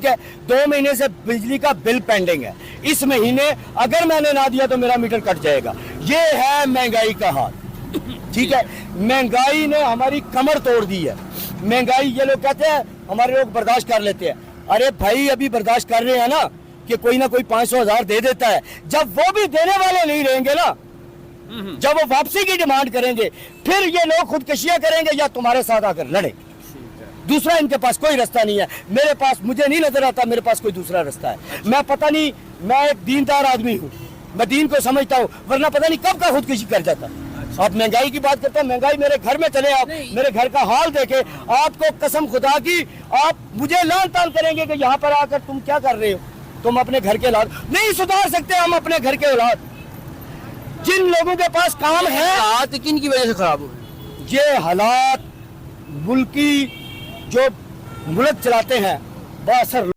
ठीक है, 2 महीने से बिजली का बिल पेंडिंग है, इस महीने अगर मैंने ना दिया तो मेरा मीटर कट जाएगा। ये है महंगाई का हाल, ठीक है। महंगाई ने हमारी कमर तोड़ दी है। महंगाई, ये लोग कहते हैं हमारे लोग बर्दाश्त कर लेते हैं, अरे भाई अभी बर्दाश्त कर रहे हैं ना कि कोई ना कोई 500,000 दे देता है। जब वो भी देने वाले नहीं रहेंगे ना, जब वो वापसी की डिमांड करेंगे, फिर ये लोग खुदकशियां करेंगे या तुम्हारे साथ आकर लड़े। दूसरा इनके पास कोई रास्ता नहीं है। मेरे पास, मुझे नहीं नजर आता मेरे पास कोई दूसरा रास्ता है। मैं पता नहीं, मैं एक दीनदार आदमी हूँ, मैं दीन को समझता हूँ, वरना पता नहीं कब का खुदकशी कर जाता। आप महंगाई की बात करते हैं, महंगाई मेरे घर में चले, आप मेरे घर का हाल देखे, आपको कसम खुदा की आप मुझे लान तान करेंगे कि यहाँ पर आकर तुम क्या कर रहे हो, तुम अपने घर के औलाद नहीं सुधार सकते। हम अपने घर के औलाद, जिन लोगों के पास काम है, हालात किन की वजह से खराब हो गए? ये हालात मुल्की जो मुल्क चलाते हैं बाअसर